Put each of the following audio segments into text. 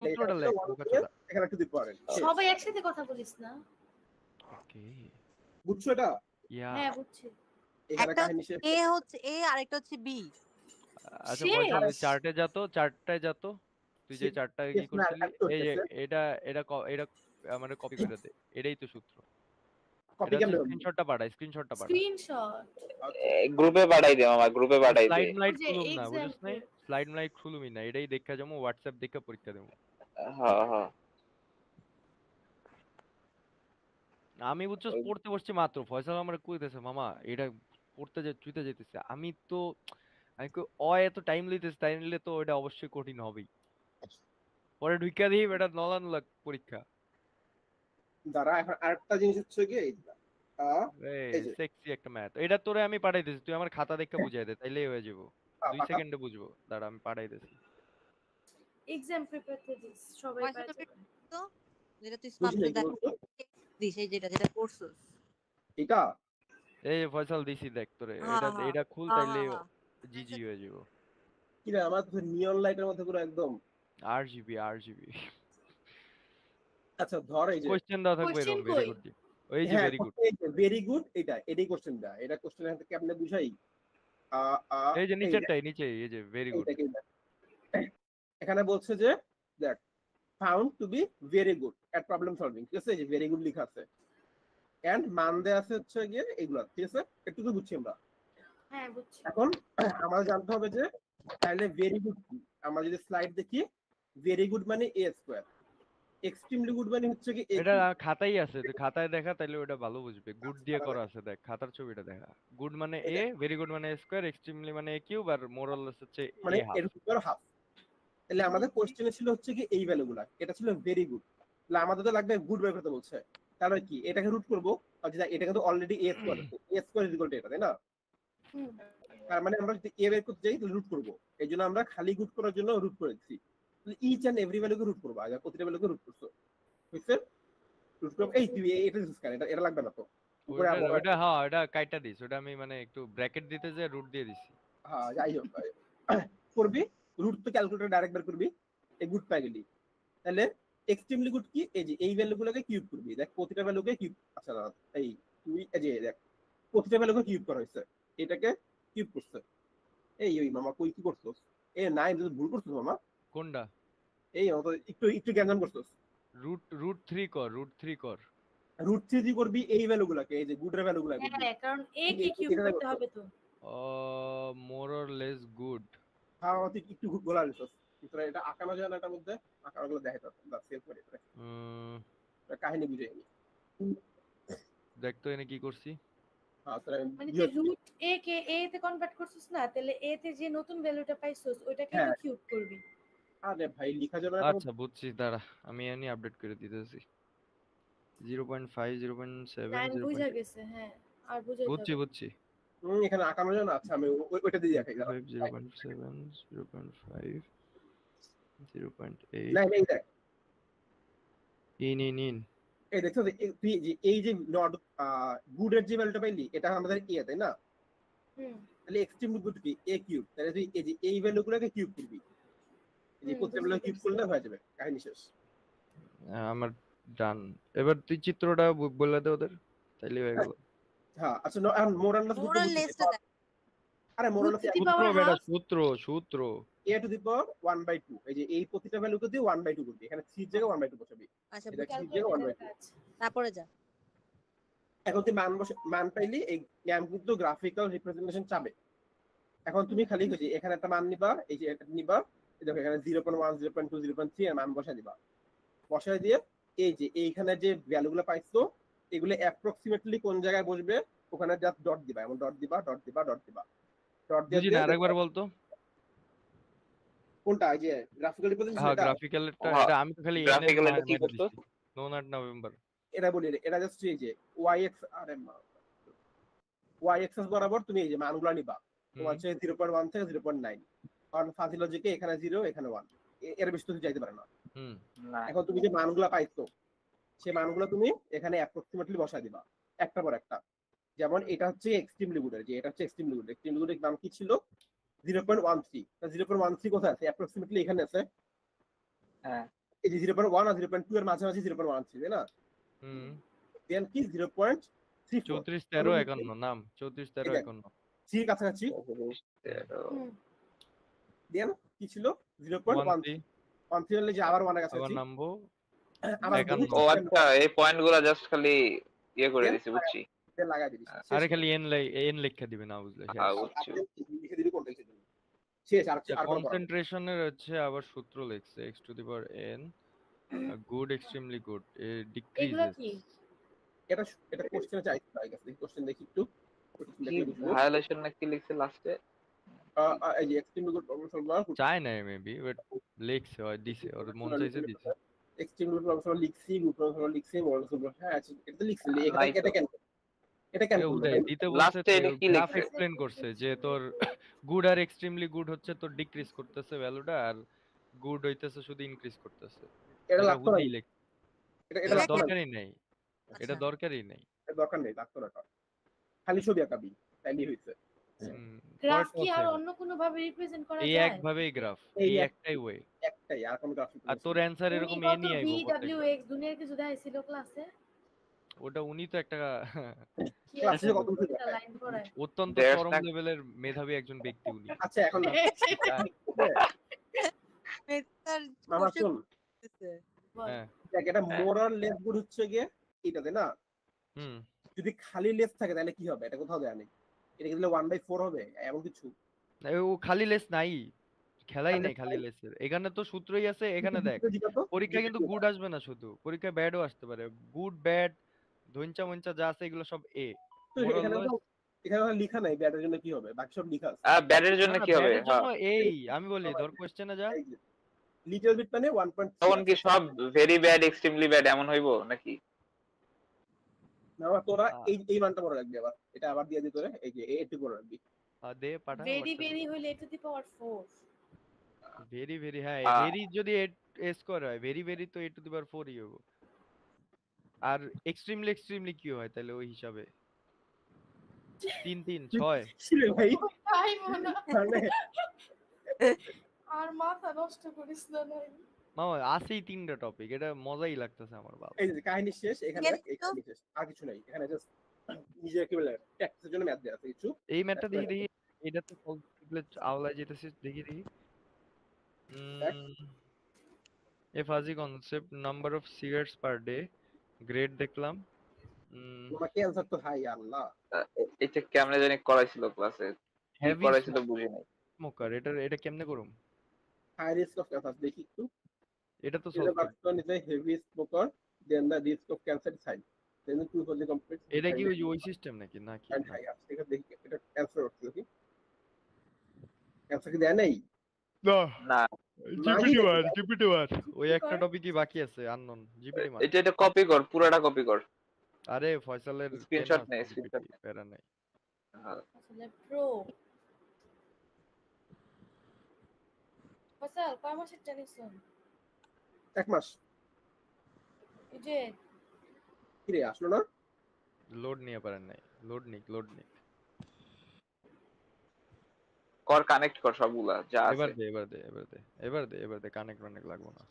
সূত্রটা লেখ বোকাচোদা। এখানে টু দি পাওয়ার n সবাই একসাথে কথা বলিস না। ওকে বুঝছো এটা? ইয়া হ্যাঁ বুঝছি। এখানে একটা কাহিনী শেষ। এ হচ্ছে এ আর একটা হচ্ছে বি। আচ্ছা শেষ। ফয়সাল চার্টে যা তো, চার্টটায় যা তো। তুই যে চার্টটাকে কি শেষ না, করছিলি, একটু এই যে হইতেছে। এটা এটা এটা আমারে কপি করে দে, এটাই তো সূত্র। কপি এটা হচ্ছে কেমনে? স্ক্রিনশটটা পাঠা, স্ক্রিনশটটা পাঠা। স্ক্রিনশট। গ্রুপে পাঠাই দে মামা, গ্রুপে পাঠাই দে। স্লাইড মাইট ওই যে খুলুম না, বুঝছ নাই? এক্সাম্পল। স্লাইড মাইট খুলুমই না, এটাই দেখা যাবো, হোয়াটসঅ্যাপ দেখে পরীক্ষা দেবো। হ্যাঁ হ্যাঁ আমি বুঝছো পড়তে বসছি মাত্র, ফয়সাল আমার কইতেছে মামা এটা পড়তে চুইতে যেতেছে। আমি তো আমি কই এত টাইম লইতেছে, তাই নিলে তো এটা অবশ্যই কঠিন হবেই। পরে ঢুইকা দিই এটা নলা পরীক্ষা। দাঁড়া, এখন আরেকটা জিনিস হচ্ছে কি এই যে সেক্সি একটা ম্যাথ, এটা তোরে আমি পাঠাই দিছি, তুই আমার খাতা দেখে বুঝাই দে, তাইলেই হয়ে যাবো। 2 পাঠা। সেকেন্ডে বুঝবো, দাঁড়া আমি পাঠাই দিছি। এক্সাম প্রিপেয়ার করে দিস সবাই পয়সা পায় তো যাবে। তো যেটা তুই বুঝলি মাত্র কি দেখ বলছো? দিস, এই যেটা করছস। এটা এই যে ফয়সাল দিছি দেখ তোরে, হ্যাঁ, এটা হ্যাঁ, এটা খুল, হ্যাঁ, তাইলে হ্যাঁ। জিজি হয়ে যাবো। কি রে, আমার তো নিয়ন লাইটের মধ্যে পুরো একদম। আরজিবি আচ্ছা ধর এই যে কোশ্চেন দাও থাকবে Question এরকম, ভেরি কই? গুড। ওই যে হ্যাঁ ভেরি গুড, ভেরি গুড, এটাই কোশ্চেনটা। এটা কোশ্চেন এখান থেকে আপনি বুঝাই এই যে এই নিচেরটাই, নিচে এই যে ভেরি গুড। এইটাকে এখানে বলছে যে দেখ, found to be very good at problem solving, ঠিক আছে? এই যে ভেরি গুড লেখা আছে, এন্ড মান দেয়া আছে হচ্ছে গিয়ে এগুলা, ঠিক আছে? একটু তো বুঝছি আমরা। হ্যাঁ বুঝছি। এখন আমাদের জানতে হবে যে তাহলে ভেরি গুড কি। আমরা যদি স্লাইড দেখি, ভেরি গুড মানে এ স্কোয়ার, এক্সট্রিমলি গুড মানে হচ্ছে কি এ এটা কিউব। খাতাই আছে, তুই খাতায় দেখা, তাইলে ওটা ভালো বুঝবে। গুড দিয়ে করা আছে, দেখ খাতার ছবিটা দেখা। গুড মানে এ, ভেরি গুড মানে স্কোয়ার, এক্সট্রিমলি মানে এ কিউব, আর মোরাললেস হচ্ছে মানে এ হাফ। এর উপর হাফ। তাহলে আমাদের কোশ্চেনে ছিল হচ্ছে কি এই ভ্যালুগুলা, এটা ছিল ভেরি গুড। তাহলে আমাদের তো লাগবে গুড বের করতে বলছে, তাহলে কি এটাকে রুট করবো? আর যেটা এটা কিন্তু already A square, A square equal to এটা, তাই না? হুম। তার মানে আমরা যদি এ বের করতে যাই তাহলে রুট করবো, এই জন্য আমরা খালি গুড করার জন্য রুট করে দিচ্ছি। ইচ এন্ড এভরি ভ্যালুকে রুট করবো, আগে প্রতিটা ভ্যালুকে রুট করছো, বুঝছে? রুট করবো। এই তুই এটা দিছিস কেন? এটা লাগবে না তো, উপরে ওটা ওটা হ্যাঁ, ওটা কাইটা দিস, ওটা আমি মানে একটু ব্র্যাকেট দিতে যে রুট দিয়ে দিছি। হ্যাঁ যাই হোক করবি, রুট তো ক্যালকুলেটর ডাইরেক্ট বের করবি, এই গুড পাই গেলি। তাহলে এক্সট্রিমলি গুড কি, এই যে এই ভ্যালুগুলোকে কিউব করবি, দেখ প্রতিটা ভ্যালুকে কিউব। আচ্ছা এই তুই এই যে দেখ প্রতিটা ভ্যালুকে কিউব করা হয়েছে, এটাকে কিউব করছে। এই ওই মামা কই কি করছস? এ নাই, ভুল করছস মামা। কোনটা? এই অত একটু একটু জ্ঞান করছস। রুট 3 কর, রুট 3 কর। রুট থ্রি দিয়ে করবি এই ভ্যালুগুলোকে, এই যে গুডের ভ্যালুগুলো করবি। হ্যাঁ কারণ এ কে কিউব এটা করতে হবে তো। More or less good. হ্যাঁ তুই একটু গোলা দিছস, কিন্তু এটা আঁকানো যায় না, এটার মধ্যে আঁকানোগুলো দেখে তো সেভ করে কাহিনী বুঝে নি। দেখ তো এনে কি করছি। মানে তুই রুট এ কে এ তে কনভার্ট করছিস না, তাহলে এ তে যে নতুন ভ্যালুটা পাইছস ওইটাকে তো কিউব করবি। আরে ভাই লেখা যাবে না। আচ্ছা বুঝছি, দাঁড়া আমি এনে আপডেট করে দিতেছি। 0.5 0.7 9 বুঝা গেছে। হ্যাঁ আর বুঝাইতে হবে। বুঝছি এখানে আঁকানো যায় না। আচ্ছা আমি ওইটা দিয়ে দেখাই। 0.7 0.5 0.8 নাই নাই দেখ, ইন এই দেখছো তুই এই যে নট গুডের যে ভ্যালুটা পাইলি, এটা আমাদের এ, তাই না? তাহলে এক্সট্রিম গুড কি এ কিউব, তাহলে তুই এই যে এই ভ্যালুগুলোকে কিউব করবি, এই যে প্রত্যেক ভ্যালু কিউব করলে হয়ে যাবে, কাহিনী শেষ। আমার ডান। এবার তুই চিত্রটা বলে দে ওদের, তাইলে হয়ে গেল। হ্যাঁ আচ্ছা, মোরাললেসটা দেখ। আরে মোরাললেস সূত্র a টু দি পাওয়ার 1/2, এই যে এই প্রতিটা ভ্যালুকে দিয়ে 1/2 করবি, এখানে 3 এর জায়গায় 1/2 বসাবি। আচ্ছা এটা 3 এর জায়গায় 1/2। তারপরে যা, এখন তুই মান পাইলি, এই জ্ঞান কিন্তু গ্রাফিক্যাল রিপ্রেজেন্টেশন চাবে। এখন তুমি খালি কি এখানে একটা মান নিবা, এই যে এটা নিবা, দেখো এখানে 0.1 0.2 0.3 এর মান বসাই দিবা। বসাই দিয়ে এই যে এইখানে যে ভ্যালুগুলো পাইছো এগুলো অ্যাপ্রক্সিমেটলি কোন জায়গায় বসবে ওখানে জাস্ট ডট দিবা, এমন ডট দিবা ডট দিবা ডট দিবা ডট দিয়ে। বুঝি না, আরেকবার বলতো কোনটা? এই যে গ্রাফিক্যাল রিপ্রেজেন্টেশন। হ্যাঁ গ্রাফিক্যালটা, এটা আমি তো খালি গ্রাফিক্যালটা কি করতে নোনাট নভেম্বর। এটা বলি এটা জাস্ট এই যে y-x, আরে y-axis বরাবর তুমি এই যে মানগুলো নিবা, তোমার হচ্ছে 0.1 থেকে 0.9, কারণ ফাজি লজিকে এখানে 0 এখানে 1, এর বেশি তুমি যাইতে পারে না। এখন তুমি যে মানগুলো পাইছো সেই মানগুলো তুমি এখানে অ্যাপ্রক্সিমেটলি বসাই দিবা একটা পর একটা। যেমন এটা হচ্ছে এক্সট্রিমলি গুডের, যে এটা হচ্ছে এক্সট্রিমলি গুড, এক্সট্রিমলি গুডের নাম কি ছিল? 0.13। 0.13 কোথায় আছে? অ্যাপ্রক্সিমেটলি এখানে আছে। হ্যাঁ এই যে 0.1 আর 0.2 এর মাঝামাঝি 0.1 ছিল না, হুম দেন কি 0.34 34 13 51 নাম 34 13 51 সি এর কাছাকাছি, 13 হুম, দেন কি ছিল 0.13 13 হলে যে আবার 1 এর আবার কাছাকাছি নামবো আবার 51 ও আচ্ছা, এই পয়েন্টগুলো জাস্ট খালি ইয়ে করে দিছি, বুঝছি। দেন লাগাই দিবি আরে খালি এন লেখা দিবে না বুঝলে শেষ। বুঝছি। লিখে দিবি কোনটা লিখে দিবি শেষ। আর আর কোনো করা নেই। কনসেন্ট্রেশনের হচ্ছে আবার সূত্র লিখছে x to the power n good extremely good এগুলো ডিক্রিজেস কি? এটা এটা কোশ্চেনে চাইছে আই গেস কোশ্চেন দেখি একটু কি ভায়োলেশন না কি লিখছে লাস্টে? এই যে এক্সট্রিম গুড প্রবলেম সলভার চাই না মেবি বাট লিখছে হয় দিছে ওর মন চাইছে দিছে এক্সট্রিম গুড প্রবলেম সলভার লিখছি, গুড প্রবলেম সলভার লিখছি, মডেল সলভার হ্যাঁ আছে, এটা তো লিখছি নাই তো। এটা কেন এটা কেন এ করলো উদয় ভাই? দিতে Last বলছে এ এটা কি গ্রাফ লিখছে? এক্সপ্লেন করছে যে তোর গুড আর এক্সট্রিমলি গুড হচ্ছে তোর ডিক্রিজ করতেছে ভ্যালুটা আর গুড হইতেছে শুধু ইনক্রিজ করতেছে এটা এটা লাগতো না, হুদেই লেখ এটা এটা লাগতো না, দরকারই নেই এটা আচ্ছা দরকারই নেই এটা দরকার নেই, লাগতো না, খালি ছবি আঁকাবি তাইলেই হইছে। গ্রাফ পরেরটা কি আর হচ্ছে অন্য কোনো ভাবে রিপ্রেজেন্ট করা এই যায়? একভাবেই গ্রাফ এই এই এক- একটাই ওয়ে একটাই, আর কোনো গ্রাফিক আর তোর অ্যানসার উনি এরকম এ কত নিয়ে আইবো প্রত্যেকবার VWX দুনিয়ার কিছু দেখাইছিল ক্লাসে? ওটা উনি তো একটা কি ক্লাসে একটা কত কিছু একটা দেখায়। লাইন পড়ায়। অত্যন্ত There's চরম that- লেভেলের মেধাবী একজন ব্যক্তি উনি আচ্ছা এখন মেথডটার মামা কোশ্চেন শুন, করতেছে বল। হ্যাঁ দেখ এটা মোরাল লেস গুড হচ্ছে গিয়ে এটাতে না, হুম যদি খালি লেস থাকে তাহলে কি হবে, এটা কোথাও দেয়া নেই, এটা কি দিলে 1/4 হবে এমন কিছু? না, ও খালি লেস নাই খেলাই খালি নাই লেস খালি নাই। লেসের এখানে তো সূত্রই আছে এখানে দেখ দিকা তো পরীক্ষায় কিন্তু গুড আসবে না শুধু পরীক্ষায় ব্যাডও আসতে পারে গুড ব্যাড ধইঞ্চা মঞ্চা যা আছে এগুলো সব এ তো মোরাল এখানে তো এখানে তো লেখা নাই ব্যাটের জন্য কি হবে, বাকি সব লেখা আছে। ব্যাটের জন্য কি হবে? ব্যাডের হ্যাঁ, জন্য এই আমি বলি ধর কোশ্চেনে যা লিটল বিট মানে 1.3 তখন কি সব ভেরি ব্যাড, এক্সট্রিমলি ব্যাড এমন হইবো নাকি? না তোরা এই মানটা করে রাখবি, আবার এটা আবার দিয়ে দিতে এই যে একটু করে রাখবি। দে পাঠা ভেরি ভেরি হইলে to the power 4। Very very হ্যাঁ আহ, ভেরি যদি এ স্কোয়ার হয় ভেরি ভেরি তো এ টু দি পাওয়ার 4 ই হবে আর এক্সট্রিমলি এক্সট্রিমলি কি হয় তাহলে ওই হিসাবে 3 3 6 ছিলে ভাই তাই মনে মানে আর মাথা নষ্ট করিস না নাই। মামা আছেই তিনটা টপিক এটা মজাই লাগতেছে আমার বাবা এই যে কাহিনী শেষ এখানে, Yes, এই কাহিনী শেষ আর কিছু নাই এখানে, জাস্ট নিজে কি বলে প্র্যাকটিসের জন্য ম্যাথ দেয়া আছে কিছু। এই ম্যাথটা দেখি দেখি এটা তো আওলায় যেতেছে দেখি দেখি a fuzzy concept number of cigarettes per day grade দেখলাম তোমাকে অ্যানসার তো হাই আল্লাহ। এটা কেমনে জানি করাইছিল ক্লাসে, কি হেভি করাইছিল বুঝি নাই। স্মোকার এটা কেমনে করুম হাই রিস্ক অফ ক্যান্সার দেখি একটু, এটা তো the solve person is a heavy smoker, then the risk of cancer is high, then the two for the complete এটা কি ওই সিস্টেম নাকি নাকি and high আছে, ঠিক আছে দেখি এটা অ্যানসার হচ্ছে কি অ্যানসার কি দেয় নাই না না, জিপিটি ওয়ান ওই একটা টপিকই বাকি আছে আননোন জিপিটি মান এটা কপি কর, পুরাটা কপি কর। আরে ফয়সালের Screenshot কেনা নে, আছে GPT, screenshot। প্যারা নাই হ্যাঁ, আসলে প্রো ফসল কয় মাসের জানিস? এক মাস এই যে কি রে আসলো না, লোড নিয়ে পারেন নাই লোড নিক কর, কানেক্ট কর সবগুলা যা এবার আছে। দে এবার দে কানেক্ট লাগবো না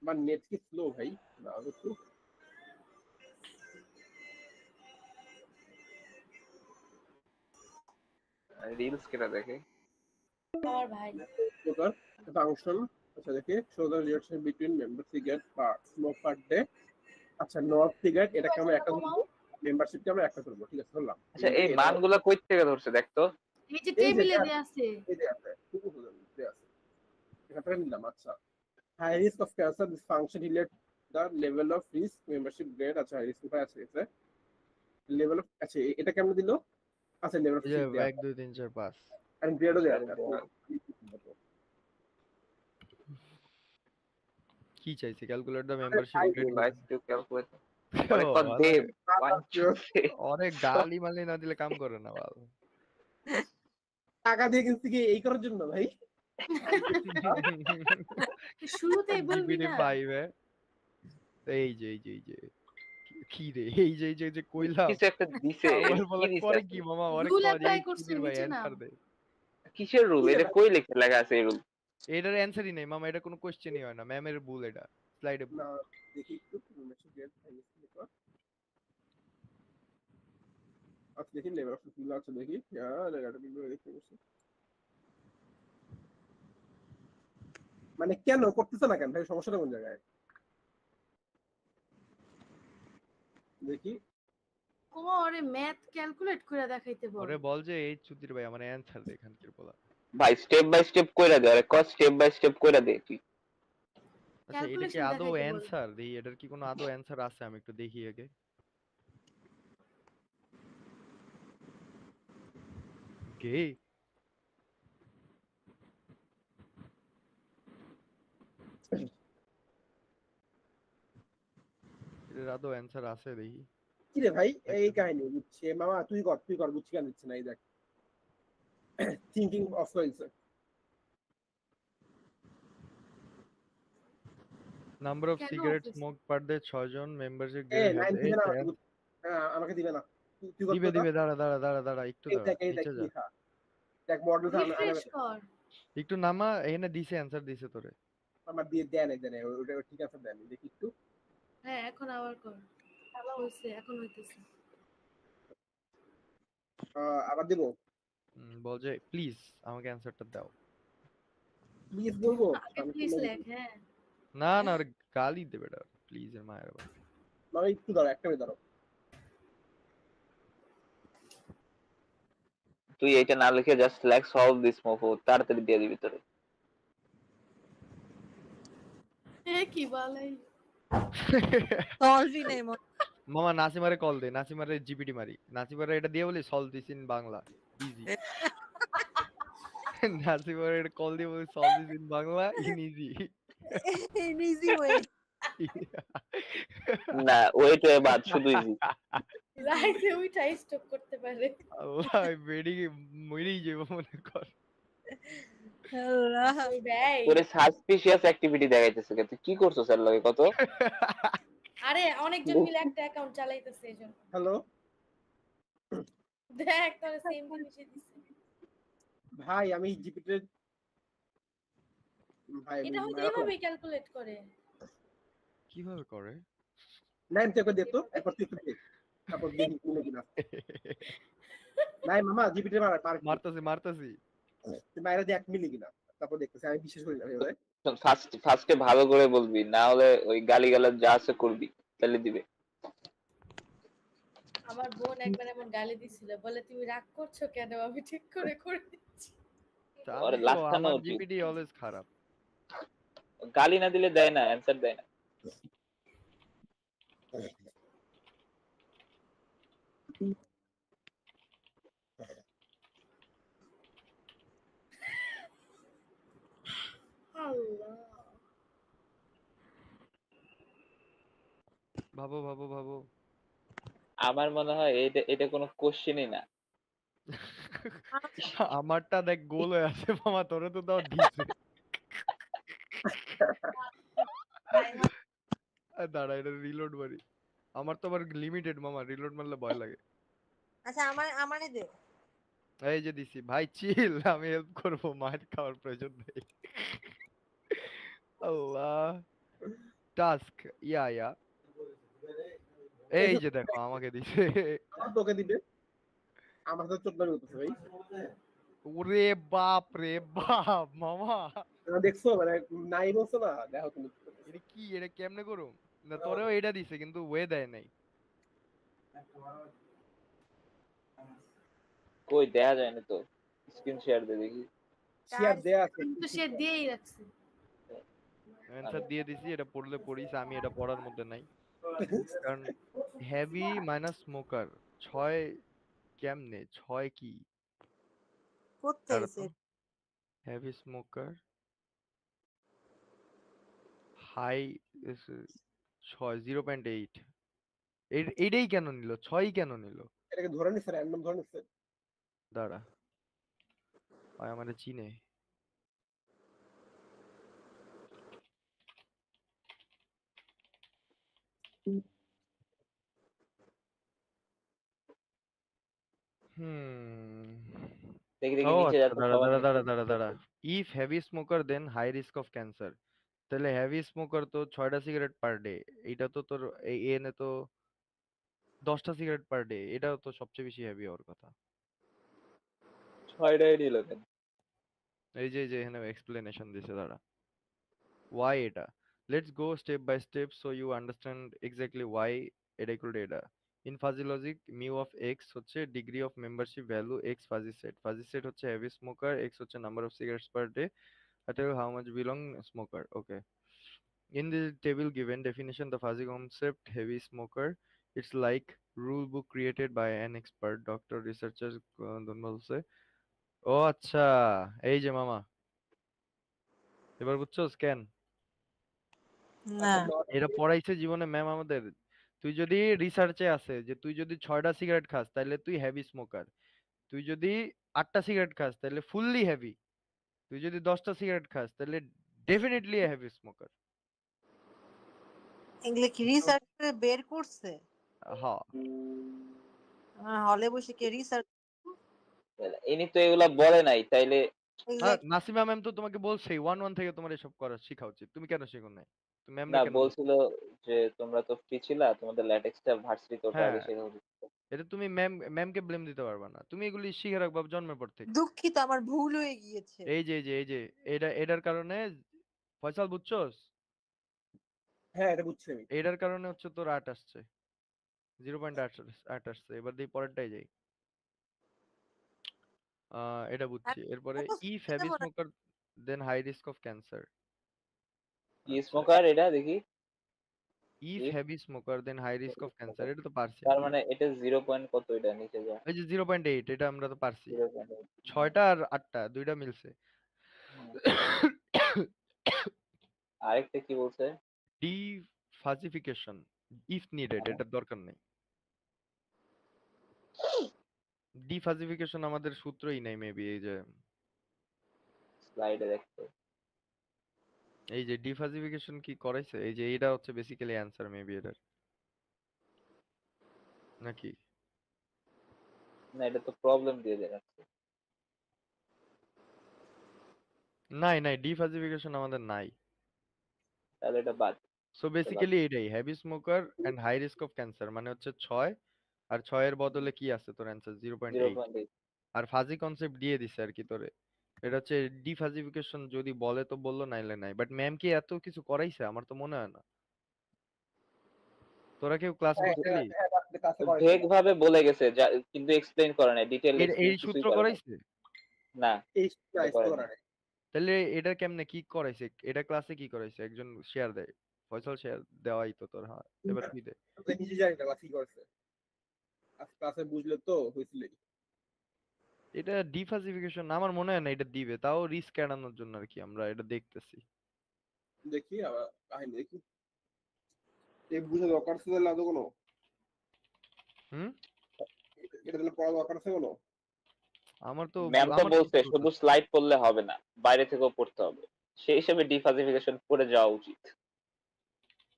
আমার নেট কি স্লো ভাই, না একটু রিলস কেটা দেখে। আমার ভাই smoker ফাংশন, আচ্ছা দেখি show the relation between member cigarette per smoke per day, আচ্ছা নট সিগারেট এটাকে আমরা একটা মেম্বারশিপকে আমরা একটা করব, ঠিক আছে ধরলাম। আচ্ছা, এই মানগুলা কই থেকে ধরছে দেখতো? এই যে টেবিলে দেয়া আছে। এই যে আছে খুব সুন্দর দেয়া আছে, এটা নিলাম। আচ্ছা high risk of cancer this function relate the level of risk membership grade, আচ্ছা হাই রিস্ক আছে আছে লেভেল অফ, আচ্ছা এটা কেমন দিল, আচ্ছা লেভেল অফ এই যে রিস্ক 1 2 3 4 5 এন্ড গ্রেডও দেয়া আছে। কি চাইছে calculate the membership grade like to calculate. পরে কর দে 1 2 3। অনেক গালি মালি না দিলে কাম করে না বাল টাকা দিয়ে কিনছি কি এই করার জন্য ভাই? শুরুতেই বলবি জিপিটি না 5 এই যে কি রে এই যে কইলাম কিছু একটা দিছে, আমার কি বলা দিছে করে আপনি? কি মামা অনেক Rule করে apply এই করছে ভাই নিচে না। অ্যানসার দে কিসের রুল? এটা কই লেখা আছে এই রুল? এটার অ্যান্সারই নেই মামা, এটা কোনো কোশ্চেনই হয় না, ম্যামের ভুল, এটা স্লাইডে ভুল। না দেখি একটু আচ্ছা দেখি লেভেল অফ ফিল আছে দেখি লেখাটা বিন্দু দেখতে পাচ্ছি মানে কেন করতেছ না কেন ভাই সমস্যাটা কোন জায়গায় দেখি কোমা ওরে ম্যাথ ক্যালকুলেট করে দেখাইতে বল। ওরে বল যে এই চুদির ভাই আমার অ্যান্সার দে এখানকার বলা। ভাই স্টেপ বাই স্টেপ কইরা দে, আরে কস স্টেপ বাই স্টেপ কইরা দে তুই। আচ্ছা এটা কি ক্যালকুলেশন আদৌ দেখাইতে বল। অ্যান্সার দেই, এটার কি কোনো আদৌ অ্যান্সার আছে, আমি একটু দেখি আগে। কে এটার আদৌ অ্যান্সার আছে দেখি। কি রে ভাই এই কাহিনী বুঝছে মামা তুই কর বুঝছি কেন দিচ্ছে না এই দেখ থিংকিং অফ হয়েছে নাম্বার অফ কেন cigarette office? Smoke per day 6 জন মেম্বারশিপ এ গেট নাইন দিবে না হ্যাভ। হ্যাঁ আমাকে দিবে না তুই কর দিবে তো দিবে, দাঁড়া দাঁড়া দাঁড়া দাঁড়া একটু এই দাঁড়া, দেখ এই দেখ নিচে যা লেখা দেখ মডেল রিফ্রেশ কর। একটু নামা, এখানে দিছে অ্যান্সার দিছে তোরে। আমার দিয়ে দেন ওটা ঠিক আছে দেন দেখি একটু হ্যাঁ এখন আবার কর। হইছে এখন হইতেছে। আবার দেবো বল যে প্লিজ আমাকে অ্যান্সারটা দাও। প্লিজ বলবো আগে প্লিজ লেখ। হ্যাঁ না না ওর গালি দেবে এটা, প্লিজ এর মায়ের বাবা। মানে একটু দাঁড়াও একটা মিনিট দাঁড়াও তুই এটা না লিখে জাস্ট লেখ সলভ দিস মোফো, তাড়াতাড়ি দিয়ে দিবি তোরে। এ কি বালাই। সলভই নেই মনে মামা নাসিমারে কল দে, নাসিমারে জিপিটি মারি, নাসিমারে এটা দিয়ে বলি solve this in Bangla easy. নাসিমারে এটা কল দিয়ে বলি solve this in Bangla in easy. Easy way. না ওয়েট ওয়ে বাদ, শুধু ইজি। রাইতে ওইটা স্টপ করতে পারে। আল্লাহ বেডি মরেই যাবো মনে কর। আল্লাহ ওই ভাই তোরে সাসপিশিয়াস অ্যাক্টিভিটি দেখাইতেছে, তুই কি করছস এর লগে কত? আরে অনেকজন মিলে একটা অ্যাকাউন্ট চালাইতেছে এজন্য। হ্যালো দেখ তাহলে সেম জিনিসই দিছে। ভাই আমি জিপিটি ভাই এটা হয়তো এভাবেই ক্যালকুলেট করে। কিভাবে করে? নাইন থেকে দে তো একবার তুই একটু দে তারপর দেখি কোনে কিনা নাই মামা জিপিটি মারতাছি মারতাছি। তুই বাইরে দিয়ে 1 মিলি কিনা তারপর দেখতেছি আমি বিশ্বাস করি না ভাই ফার্স্টে ভালো করে বলবি, না হলে ওই গালিগালাজ যা আছে করবি, তাহলে দিবে। আমার বোন একবার এমন গালি দিছিল, বলে তুমি রাগ করছো কেন, আমি ঠিক করে করে দিচ্ছি। ওরে আমি তো লাস্ট আমার উচিত। জিপিটি অলওয়েজ খারাপ। গালি না দিলে দেয় না, অ্যান্সার দেয় না। আল্লাহ ভাবো ভাবো ভাবো। আমার মনে হয় এটা কোনো কোশ্চেনই না। আমারটা দেখ গোল হয়ে আছে মামা, তোরে তো দাও দিছে। দাঁড়া এটা রিলোড মারি, আমার তো আবার লিমিটেড মামা, রিলোড মারলে ভয় লাগে। আচ্ছা আমারে দে। এই যে দিছি ভাই, চিল, আমি হেল্প করব, মার খাওয়ার প্রয়োজন নেই। আল্লাহ টাস্ক ইয়া এই যে দেখো আমাকে দিছে। আমার তোকে দিবে আমার তো 14 হতেছে ভাই ওরে বাপ রে বাপ মামা, দেখছো মানে নাই বলছো না দেখো তুমি এটা কি, এটা কেমনে করুম? না তোরেও এটা দিছে কিন্তু ওয়ে দেয় নাই। কই দেখা যায় না তো, স্ক্রিন শেয়ার দে দেখি। শেয়ার দেয়া আছে কিন্তু সে দিয়েই রাখছে। অ্যানসার দিয়ে দিছি, এটা পড়লে পড়িস, আমি এটা পড়ার মধ্যে নাই। কারণ হেভি মাইনাস স্মোকার 6 কেমনে 6 কি কোথায় হেভি স্মোকার হাই 6 0.8, এইটাই কেন নিল, 6 কেন নিল? এটাকে ধরে নিছে র‍্যান্ডম ধরে নিছে দাঁড়া ভাই আমারে চিনে। দেখি দেখি ও নিচে আচ্ছা, যাচ্ছে দাঁড়া সবার দাঁড়া নিচে দাঁড়া দাঁড়া দাঁড়া। If heavy smoker then high risk of cancer. তাহলে হেভি স্মোকার তো 6টা সিগারেট পার ডে। এটা তো তোর এই এনে তো 10টা সিগারেট পার ডে, এটাও তো সবচেয়ে বেশি হেভি হওয়ার কথা। 6টাই নিল কেন? এই যে এখানে এক্সপ্লেনেশন দিছে দাঁড়া। Why এটা? Let's go step by step so you understand exactly why এটা equal to এটা। In fuzzy logic, mu of x হচ্ছে degree of membership value x fuzzy set. Fuzzy set হচ্ছে heavy smoker, x হচ্ছে number of cigarettes per day, at how much belong smoker. Okay. In the table given definition, the fuzzy concept heavy smoker, it's like rule book created by an expert, doctor, researchers, বলছে। ও আচ্ছা, এই যে মামা, এবার বুঝছোস কেন? না আচ্ছা not এটা পড়াইছে জীবনে ম্যাম আমাদের। তুই যদি রিসার্চে আছে যে তুই যদি 6টা সিগারেট খাস তাহলে তুই হেভি স্মোকার, তুই যদি 8টা সিগারেট খাস তাহলে ফুললি হেভি, তুই যদি 10টা সিগারেট খাস তাহলে ডেফিনেটলি হেভি স্মোকার। এগুলো কি রিসার্চ করে বের করছে? হ্যাঁ, হলে বসে কে রিসার্চ ইনি তো এগুলা বলে নাই, তাইলে এগুলা নাসিমা ম্যাম তো তোমাকে বলছেই 1 থেকে তোমার এসব করা শেখা উচিত, তুমি কেন শেখো নাই? তুমি ম্যামরে না কেন বলছো? বলছিল যে তোমরা তো ফ্রি ছিলা, তোমাদের ল্যাটেক্সটা ভার্সিটিতে ওঠা হ্যাঁ, আগে শেখা উচিত। এটা তুমি ম্যামকে ব্লেম দিতে পারবা না, তুমি এগুলি শিখে রাখবা জন্মের পর থেকে। দুঃখিত, আমার ভুল হয়ে গিয়েছে। এই যে এটার কারণে ফয়সাল বুঝছোস, হ্যাঁ এটা বুঝছি আমি। এটার কারণে হচ্ছে তোর 8 আসছে, 0.8 আসছে। এবার দিয়ে পরেরটাই যাই। এটা বুঝছি। আমি এরপরে মুখস্থ ইফ করে হেভি দেবো না। Smoker then high risk of cancer. কি আচ্ছা, স্মোকার এটা দেখি? If If heavy smoker then high risk of cancer, এটা তো পারছি তার আমরা। মানে এটা 0 পয়েন্ট কত, এটা নিচে যা। এই যে 0.8, এটা আমরা তো পারছি। 0.8। 6টা আর 8টা দুইটা মিলছে। আরেকটা কি বলছে? ডিফাজিফিকেশন ইফ নিডেড, এটার দরকার নেই। ডিফাজিফিকেশন আমাদের সূত্রই নাই মেবি। স্লাইডে দেখতে। এই যে ডিফাজিফিকেশন কি করাইছে, এই যে এটা হচ্ছে বেসিক্যালি অ্যান্সার মেবি এটার, নাকি? না এটা তো প্রবলেম দিয়ে দেখাচ্ছে। নাই ডিফাজিফিকেশন আমাদের নাই। তাহলে এটা বাদ। সো এটা বাদ। বেসিক্যালি এটাই heavy smoker and high risk of cancer, মানে হচ্ছে 6, আর 6 এর বদলে কি আছে তোর অ্যান্সার 0.8। 0.8। আর ফাজি কনসেপ্ট দিয়ে দিছে আর কি তোরে। এটা হচ্ছে ডিফাজিফিকেশন, যদি বলে তো বললো, নাইলে নাই। বাট ম্যাম কি এত কিছু করাইছে? আমার তো মনে হয় না। তোরা কেউ ক্লাস হ্যাঁ করছিলি? হ্যাঁ হ্যাঁ কাছে করেছে ভেগ ভাবে বলে গেছে কিন্তু এক্সপ্লেইন করে নাই, ডিটেইল এই এক্সপ্লেইন কিছুই সূত্র করে নাই। করাইছে? না এই এটা স্লাইস করে করা নাই। নেই। তাহলে এটা কেমনে কি করাইছে? এটা ক্লাসে কি করাইছে? একজন শেয়ার দেয়, ফয়সাল শেয়ার দেওয়াই তো তোর। হ্যাঁ, এবার তুই দে। আমি নিজে জানি না ক্লাস কি করছে, আজকে ক্লাসে বুঝলে তো হয়েছিল। এটা ডিফাজিফিকেশন আমার মনে হয় না এটা দিবে, তাও রিস্ক এড়ানোর জন্য আর কি আমরা এটা দেখতেছি। দেখি আবার কাহিনী দেখি, এই বুঝে দরকার ছিল না তো কোনো, হুম, এটা দিলে পড়া দরকার আছে কোনো। আমার তো ম্যাম তো আমার বলছে বুঝতে শুধু পারতেছি। স্লাইড পড়লে হবে না, বাইরে থেকেও পড়তে হবে। সেই হিসেবে ডিফাজিফিকেশন পড়ে যাওয়া উচিত।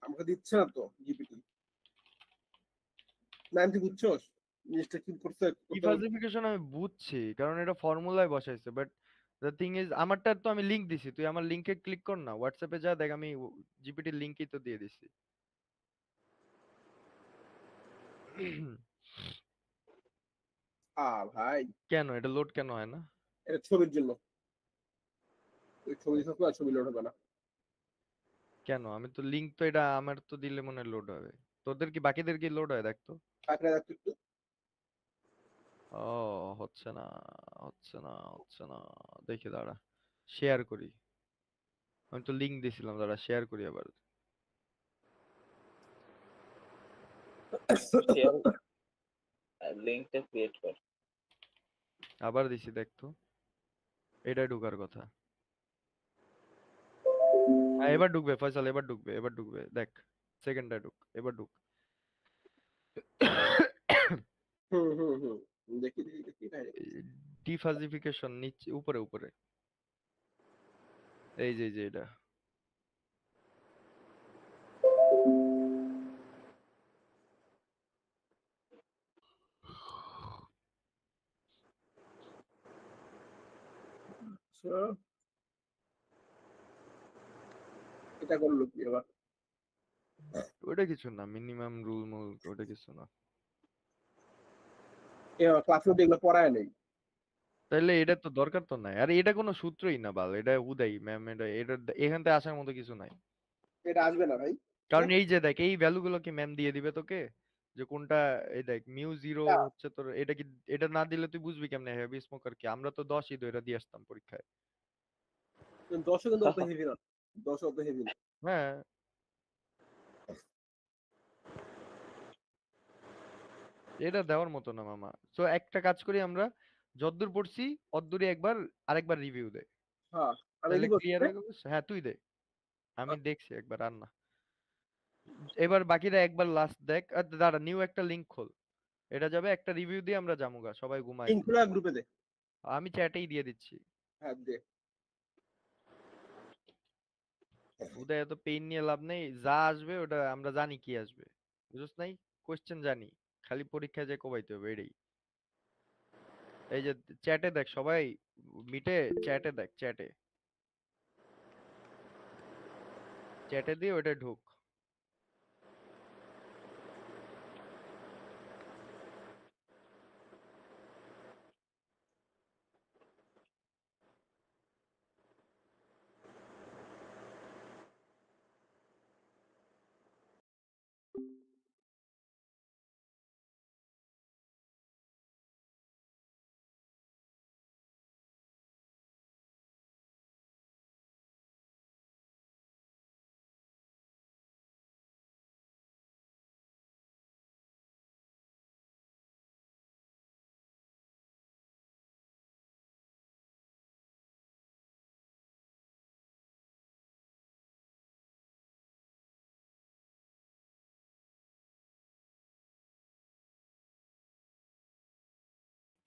আমাকে দিচ্ছে না তো জিপিটি। ম্যাম তুই বুঝছোস জিনিসটা কি করছে করতে হবে? ডিফাজিফিকেশন আমি বুঝছি, কারণ এটা ফর্মুলায় বসাইছে। বাট দ্য থিং ইজ, আমারটা তো আমি লিংক দিছি, তুই আমার লিংকে ক্লিক কর না, হোয়াটসঅ্যাপে যা দেখ, আমি জিপিটির লিংকই তো দিয়ে দিছি। ভাই কেন এটা লোড কেন হয় না? এটা ছবির জন্য, ওই ছবি থাকলে আর ছবি লোড হবে না। কেন? আমি তো লিংক তো এটা আমার তো দিলে মনে হয় লোড হবে। তোদের কি বাকিদের কি লোড হয় দেখতো? কাকড়া দেখতে একটু। ও, হচ্ছে না। দেখি দাঁড়া, শেয়ার করি। আমি তো লিংক দিছিলাম, দাঁড়া শেয়ার করি আবার। শেয়ার লিংকটা ক্রিয়েট কর। আবার দিছি দেখতো, এটাই ঢোকার কথা। হ্যাঁ, এবার ঢুকবে ফয়সাল, এবার ঢুকবে দেখ। সেকেন্ডটা ঢুক, এবার ঢুক। দেখি দেখি দেখি কাহিনী। ডিফাজিফিকেশন নিচে, উপরে উপরে, এই যে এটা। এটা করলো কি আবার? ওটা কিছু না, মিনিমাম রুল মুল ওটা কিছু না। ক্লাসে এগুলো পড়ায় নেই। তাইলে এটা তো দরকার তো নাই, আর এটা কোনো সূত্রই না বাল, এটা উদাই ম্যাম, এটা এখান থেকে আসার মতো কিছু নাই। এটা আসবে না ভাই। কারণ এই যে দেখ, এই ভ্যালু গুলো কি ম্যাম দিয়ে দিবে তোকে, যে কোনটা, এই দেখ মিউ জিরো না, হচ্ছে তোর, এটা কি, এটা না দিলে তুই বুঝবি কেমনে হেভি স্মোকার কি? আমরা তো 10ই তো এটা দিয়ে আসতাম পরীক্ষায়। 10 কিন্তু অত হেভি না, 10 অত হেভি না। হ্যাঁ, এটা দেওয়ার মতো না মামা। তো একটা কাজ করি আমরা, যতদূর পড়ছি অতদূরই একবার আরেকবার রিভিউ দে, হ্যাঁ, আমি তাহলে কি করছি? ক্লিয়ার হয়ে গেল। হ্যাঁ তুই দে, আমি দেখছি একবার, আর না। এবার বাকিরা একবার লাস্ট দেখ, আর দাঁড়া নিউ একটা লিংক খোল, এটা যাবে একটা রিভিউ দিয়ে আমরা জামুগা, সবাই ঘুমায়। ইনফ্লুয়া গ্রুপে দে। আমি চ্যাটেই দিয়ে দিচ্ছি। হ্যাঁ দে। উদয় এত পেইন নিয়ে লাভ নেই, যা আসবে ওটা আমরা জানি কি আসবে, বুঝছ নাই? কোশ্চেন জানি, খালি পরীক্ষায় যে কোবাইতে হবে এটাই। এই যে চ্যাটে দেখ সবাই, মিটে চ্যাটে দেখ, চ্যাটে চ্যাটে দিয়ে ওটা ঢুক।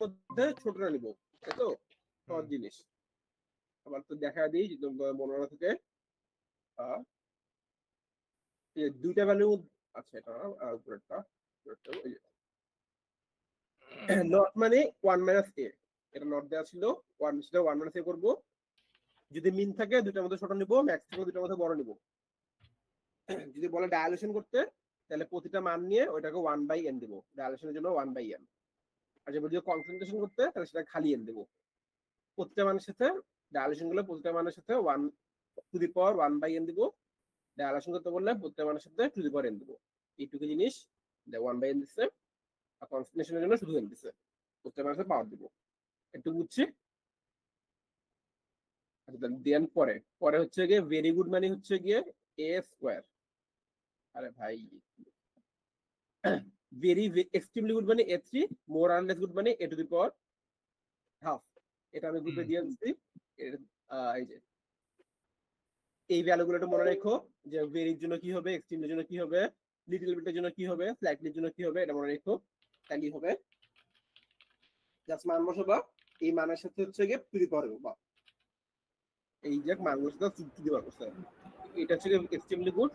মধ্যে ছোটটা নিব, তাই তো? সহজ জিনিস। আবার তো দেখা দিই যে মনে না থেকে এই যে দুইটা ভ্যালু। আচ্ছা, এটা উপরেরটা, ওই যে নট মানে 1 মাইনাস এ, এটা নট দেওয়া ছিল, 1 সেটা 1 মাইনাস এ করবো। যদি মিন থাকে দুইটার মধ্যে ছোট নিব, ম্যাক্স থাকে দুইটার মধ্যে বড় নিব। যদি বলে ডায়ালেশন করতে, তাহলে প্রতিটা মান নিয়ে ওইটাকে 1/n দিব, ডায়ালেশনের জন্য 1/n। আর যদি কনসেন্ট্রেশন করতে, তাহলে সেটা খালি n দিব। প্রতিটা মানের সাথে ডায়ালেশন গুলো, প্রতিটা মানের সাথে 1 টু দি পাওয়ার 1/n দিব। ডায়ালেশন করতে বললে প্রতিটা মানের সাথে টু দি পাওয়ার n দিব। এইটুকু জিনিস 1/n দিচ্ছে। আর কনসেন্ট্রেশনের জন্য শুধু n দিচ্ছে, প্রতিটা মানের সাথে পাওয়ার দিব। একটু বুঝছি। দেন পরে পরে হচ্ছে গিয়ে ভেরি গুড মানে হচ্ছে গিয়ে a স্কোয়ার। আরে ভাই, ভেরি এক্সট্রিমলি গুড মানে a3, মোর আর লেস গুড মানে a to the power half. এটা আমি গ্রুপে দিয়ে দিচ্ছি। এই যে এই ভ্যালুগুলো একটু মনে রেখো, যে ভেরির জন্য কি হবে, এক্সট্রিমের জন্য কি হবে, লিটল বিটের জন্য কি হবে, স্লাইটলির জন্য কি হবে, এটা মনে রেখো। তাহলেই হবে। জাস্ট মান বসাবা, এই মানের সাথে হচ্ছে গিয়ে টু দি পাওয়ার বা এই যে মানগুলোর সাথে টু দি পাওয়ার বসে। এটা হচ্ছে গিয়ে এক্সট্রিমলি গুড,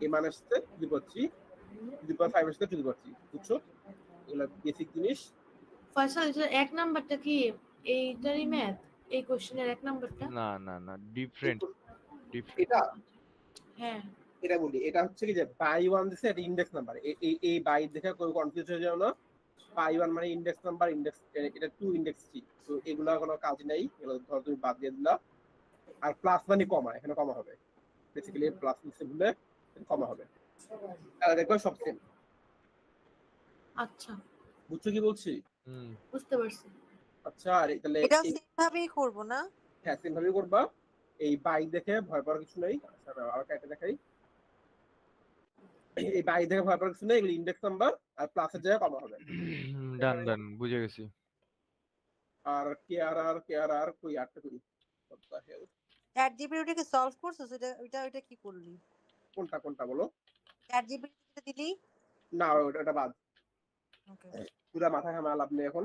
এই মানের সাথে to the power 3, to the পাওয়ার 5 এর সাথে টু দি পাওয়ার 3, বুঝছো? এগুলো বেসিক জিনিস। ফয়সাল, এটা এক নাম্বারটা কি এইটারই ম্যাথ? এই কোশ্চেনের এক নাম্বারটা? না না না, ডিফারেন্ট ডিফারেন্ট। এটা হ্যাঁ, এটা বলি, এটা হচ্ছে কি যে বাই 1 দিছে, এটা ইনডেক্স নাম্বার। এই বাই দেখে কোনো কনফিউজ হয়ে যাও না। বাই 1 মানে ইনডেক্স নাম্বার, ইনডেক্স এটা 2 ইনডেক্স 3। তো এগুলা কোনো কাজ নাই, এগুলো ধরো তুমি বাদ দিয়ে দিলা। আর প্লাস মানে কমা, এখানে কমা হবে। বেসিক্যালি প্লাস লিখতে ভুলে কমা হবে, তাহলে দেখো সব সেম। আচ্ছা বুঝছো কি বলছি? বুঝতে পারছি। আচ্ছা, আর তাহলে এটা সেম ভাবেই করব না? হ্যাঁ সেম ভাবে করবা। এই বাই দেখে ভয় পাওয়ার কিছু নাই। আচ্ছা, আর কাইটা দেখাই। এই বাই দেখে ভয় পাওয়ার কিছু নেই, এগুলো ইনডেক্স নাম্বার, আর প্লাসের জায়গায় কমা হবে। ডান ডান, বুঝে গেছি। আর কে আর কই আটটা করি। What the hell? Chat GPT solve করছস? এটা কি করলি? কোনটা বলো? চ্যাট জিপিটি দিলি? না, ওটা বাদ। ওকে। পুরা মাথা ঘামা লাভ নেই এখন।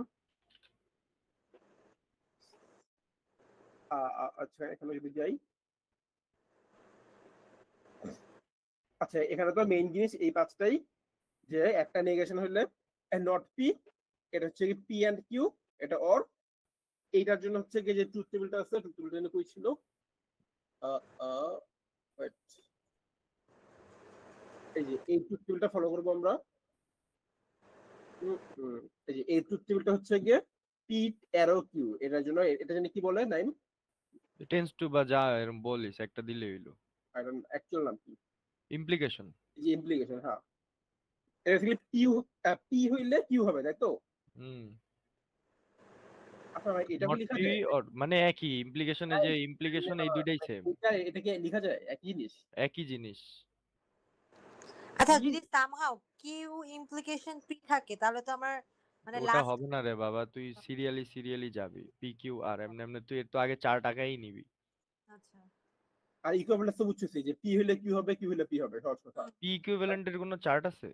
আচ্ছা, এখানে যদি যাই, আচ্ছা এখানে তো মেইন জিনিস এই পাঁচটাই, যে একটা নেগেশন হলে নট পি, এটা হচ্ছে কি পি এন্ড কিউ, এটা অর। এইটার জন্য হচ্ছে কি যে ট্রুথ টেবিলটা আছে, ট্রুথ টেবিলটা কই ছিল? ওয়েট, এই যে এই ট্রুথ টেবিলটা ফলো করবো আমরা। এই যে এই ট্রুথ টেবিলটা হচ্ছে গিয়ে পিট অ্যারো কিউ, এটার জন্য এটা জানি কি বলে নাইম, টেন্স টু বা যা এরকম বলিস একটা দিলে হইলো। অ্যাকচুয়াল নাম কি? ইমপ্লিকেশন। এই যে ইমপ্লিকেশন, হ্যাঁ। এটা আসলে পি হইলে কিউ হবে, তাই তো? হুম। আচ্ছা ভাই, এটা কি নট লেখা পি যায়? অর মানে একই ইমপ্লিকেশনে যে ইমপ্লিকেশন এই দুইটাই সেম, এটা কি লেখা যায় একই জিনিস? একই জিনিস। আচ্ছা, কি? যদি সামহাউ কিউ ইমপ্লিকেশন পি থাকে তাহলে তো আমার মানে ওটা লাস্ট। হবে না রে বাবা, তুই সিরিয়ালি যাবি পি কিউ আর এমনি এমনি তুই এর তো আগে 4 টাকাই নিবি। আচ্ছা। আর ইকুইভ্যালেন্স তো বুঝছিস যে পি হইলে কিউ হবে, কিউ হইলে পি হবে, সহজ কথা। পি ইকুইভ্যালেন্টের কোনো চার্ট আছে?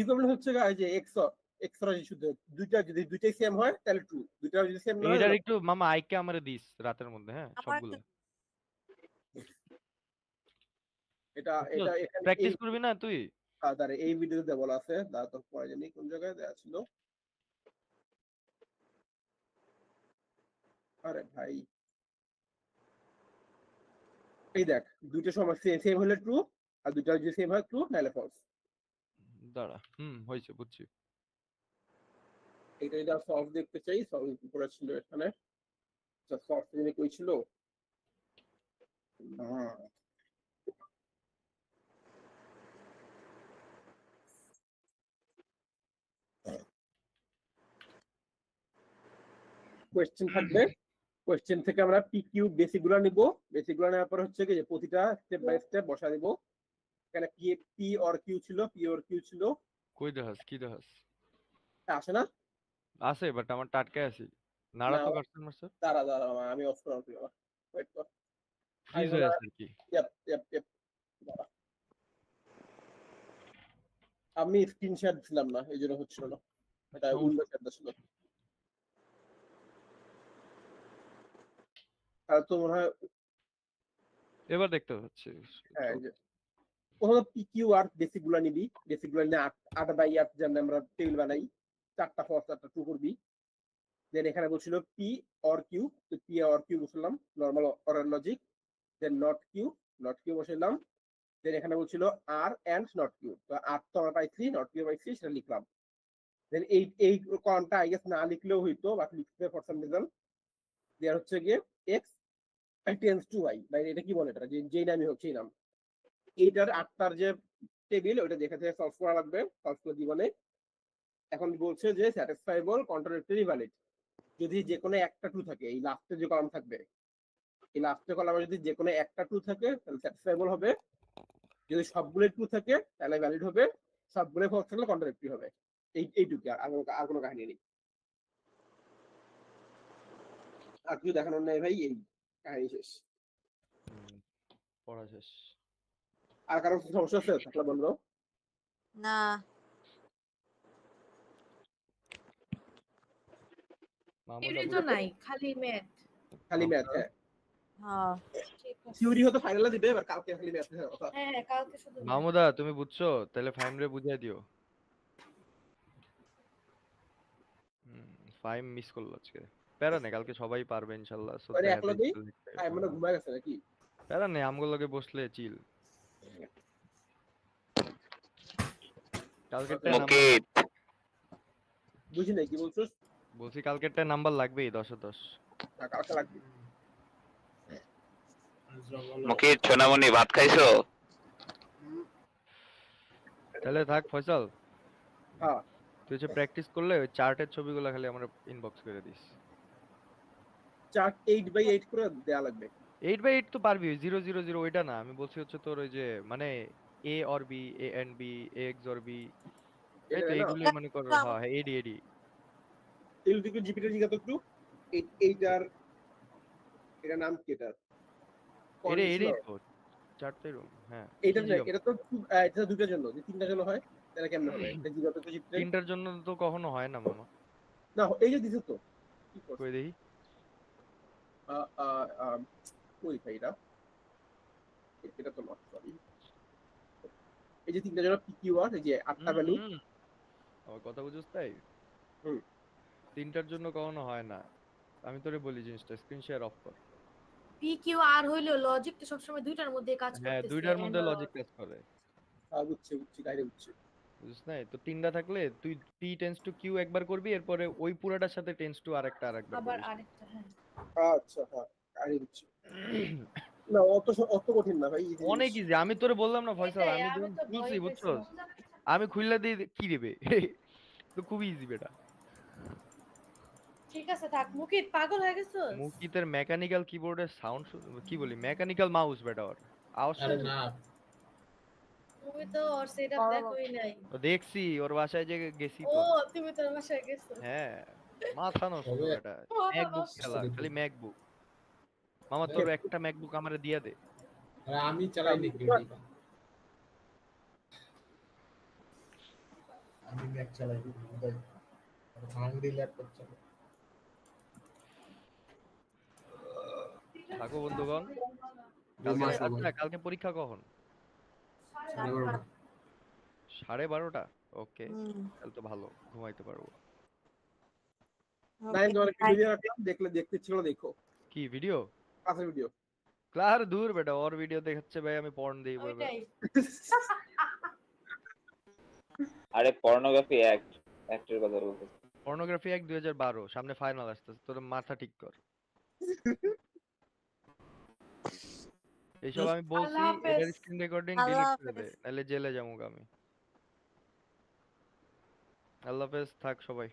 ইকুইভ্যালেন্স হচ্ছে গা, এই যে এক্স শুদ্ধ, দুইটা যদি দুইটাই সেম হয় তাহলে ট্রু, দুইটা যদি সেম না হয় এইটার তাহলে একটু মামা আইকে আমারে দিস রাতের মধ্যে, হ্যাঁ আমার সবগুলো। একটু এটা এটা বুঝছস? এখানে এই প্র্যাকটিস করবি না তুই? দাঁড়া, এই ভিডিওতে বলা আছে, দাঁড়া তো পরে জানি কোন জায়গায় দেওয়া ছিল। আরে ভাই, এই দেখ, দুইটা সময় সেম হলে ট্রু, আর দুইটা যদি সেম হয় ট্রু নাহলে ফলস। দাঁড়া, হয়েছে বুঝছি। এটা সলভ দেখতে চাই, সলভ করে ছিল এখানে, সলভ যিনি কই ছিল। কোয়েশ্চেন থাকবে, কোয়েশ্চেন থেকে আমরা পি কিউ বেসিক গুলো নিব, বেসিক গুলো নেওয়ার পর হচ্ছে কি যে প্রতিটা স্টেপ বাই স্টেপ বসা দিব। এখানে পি অর কিউ ছিল, পি অর কিউ ছিল, কই দেখাস কি দেখাস? আসে না? আছে বাট আমার টাটকায় আছি। নাড়া না, তো কাটছেন মারছে, দাঁড়া দাঁড়া, আমি অফ করার তুই আমার ওয়েট কর। আমি ফ্রিজ মনে হয়ে হয় আছে আর কি। yep, দাঁড়া। আমি স্ক্রিনশট দিলাম না, এই জন্য হচ্ছিল না, এটা সমস্যা উইন্ডো শেয়ার ছিল। আর তো মনে হয়, এবার দেখতে পাচ্ছি। হ্যাঁ, এই যে প্রথমে পি কিউ আর বেসিক গুলা নিবি, বেসিক গুলা নিয়ে 8 বাই 8 যেন আমরা টেবিল বানাই, 4টা ফর 4টা ট্রু করবি। দেন এখানে বলছিল পি অর কিউ, তো পি অর কিউ বসালাম, নর্মাল অরের লজিক। দেন নট কিউ বসাইলাম। দেন এখানে বলছিল আর এন্ড নট কিউ, তো আর তো আমরা পাইছি, নট কিউ পাইছি, সেটা লিখলাম। দেন এই কলমটা আই গেস না লিখলেও হইতো, বাট লিখতে ফর সাম রিজন দেয়ার হচ্ছে গিয়ে এক্স টেন্স টু ওয়াই, মানে এটা কি বলে, এটা যেই নামই হোক সেই নাম, এইটার 8টার যে টেবিল ওইটা দেখে থেকে সলভ করা লাগবে, সলভ করে দিবনে। এখন বলছে যে স্যাটিসফাইবল, কন্ট্রাডিক্টরি, ভ্যালিড। যদি যে কোনো একটা ট্রু থাকে, এই লাস্টে যে কলাম থাকবে, এই লাস্টে কলামে যদি যে কোনো একটা ট্রু থাকে তাহলে স্যাটিসফাইবল হবে, যদি সবগুলো ট্রু থাকে তাহলে ভ্যালিড হবে, সবগুলো ফলস থাকলে কন্ট্রাডিক্টরি হবে। এইটুকু, আর কোনো কাহিনী নেই, আর কিছু দেখানোর নাই ভাই, এই কাহিনী শেষ। পড়া শেষ। আর কারো কিছু সমস্যা আছে থাকলে বলবো। না। মামুদা থিওরি তো নাই, খালি ম্যাথ। খালি ম্যাথ, হ্যাঁ। হ্যাঁ। ঠিক আছে। থিওরি হয়তো ফাইনালে দিবে, এবার কালকে খালি ম্যাথ কথা। হ্যাঁ, কালকে শুধু math। মামুদা তুমি বুঝছো? তাহলে ফাইম রে বুঝাই দিও। ফাইম মিস করলো আজকে। প্যারা নেই, কালকে সবাই পারবে ইনশাল্লাহ। সো মানে দেখা একলা যাক দিই, কি লিখতে মানে ঘুমায় গেছে নাকি? প্যারা নেই, আমগুলোকে বসলে চিল। কালকেরটায় নাম্বার মুকিত বুঝি নাই কি বলছো? বলছি কালকেরটায় নাম্বার লাগবেই 10 এ 10। কালকে লাগবে। মুকিত সোনামণি ভাত খাইছো? তাহলে থাক ফয়সাল, হ্যাঁ, তুই হচ্ছে প্র্যাকটিস করলে ওই চার্টের ছবিগুলো খালি আমার ইনবক্স করে দিস। চার্ট 8 বাই 8 করে দেয়া লাগবে। 8/8 তো পারবি, ওই 0 0 0 ওইটা না, আমি বলছি হচ্ছে তোর ওই যে মানে A or B, A and B, A XOR B, এই এটা তো না, এইগুলো মনে কর। হ্যাঁ হ্যাঁ, এডি এডি। এগুলো থেকে জিপিটা জিজ্ঞাসা একটু, এইটার এটা নাম কি, এটার এডি এডি কন্ডিশনাল, তো চার্ট তো এরকম, হ্যাঁ। এটা না, ইজি হবে। এটা তো এটা দুটোর জন্য, যে তিনটার জন্য হয় তাহলে কেমনে হবে? এটা জিজ্ঞাসা তো জিপিটা তিনটার জন্য তো কখনো হয় না মামা। না, এই যে দিছে তো কি করছে, কই দেখি। ওই ভাই এটা তো নট, সরি। এই যে তিনটার জন্য পিকিউ আর এই যে 8টা ভ্যালু। আমার কথা বুঝছিস তাই? হুম। তিনটার জন্য কখনো হয় না। আমি তোরে বলি জিনিসটা, স্ক্রিন শেয়ার অফ কর। পি কিউ আর হইলো লজিক তো সবসময় দুইটার মধ্যে কাজ হ্যাঁ করতেছে, দুইটার মধ্যে and or। লজিক কাজ করে। বুঝছি বুঝছি গাইরে বুঝছি। বুঝছ নাই? তো তিনটা থাকলে তুই P টেন্স টু Q একবার করবি, এরপরে ওই পুরাটার সাথে টেন্স টু আরেকবার আবার করবি। আরেকটা, হ্যাঁ। আচ্ছা হ্যাঁ গাইরে বুঝছি। না অত কঠিন না ভাই, easy অনেক জিনিস। ইজি। আমি তোরে বললাম না ফয়সাল, এটাই, আমি আমি যখন তো খুলছি ভয় বুঝছস, পেয়েছিলাম। আমি খুললা দিয়ে কি দেবে? তো খুবই ইজি বেটা। ঠিক আছে থাক, মুকিত পাগল হয়ে গেছিস? মুকিতের মেকানিক্যাল কিবোর্ডের সাউন্ড, কি বলি, মেকানিক্যাল মাউস বেটা ওর। আওয়াজ আরে শুনছিস? না, তুমি তো ওর সেটআপ দেখোই নাই। ও দেখছি, ওর বাসায় যে গেছি ও তো। তুমি তোর বাসায় গেছো? হ্যাঁ, মাথা নষ্ট তবে বেটা। মাথা ম্যাকবুক নষ্ট। খেলা, খালি ম্যাকবুক। মামা তোর একটা ম্যাকবুক আমারে দিয়া দে। আরে আমি চালাই নি ক্রিটিকা, আমি ম্যাক চালাই নি, হাঙ্গরি ল্যাপটপ চালাই। থাকো বন্ধুগণ। ঘুম কালকে আসছে ভাই। আচ্ছা, কালকে পরীক্ষা কখন? 12:30। 12:30? ওকে, হুম, তাহলে তো ভালো, ঘুমাইতে পারবো। নাইন okay, তোমার একটা bye. ভিডিও রাখলাম, দেখতে ছিল দেখো, কি ভিডিও? ক্লাসের ভিডিও। ক্লার দূর বেটা, ওর ভিডিও দেখাচ্ছে ভাই আমি পর্ন দিই বলে। ওইটাই। আরে পর্নোগ্রাফি অ্যাক্টের কথা বলতেছি। পর্নোগ্রাফি 2012, সামনে ফাইনাল আসতেছে, তোর মাথা ঠিক কর। এইসব আমি বলছি, আল্লাহ হাফেজ। এটার স্ক্রিন রেকর্ডিং আল্লাহ ডিলিট করে দে, হাফেজ। নাহলে জেলে যাবো আমি। আল্লাহ হাফেজ, থাক সবাই।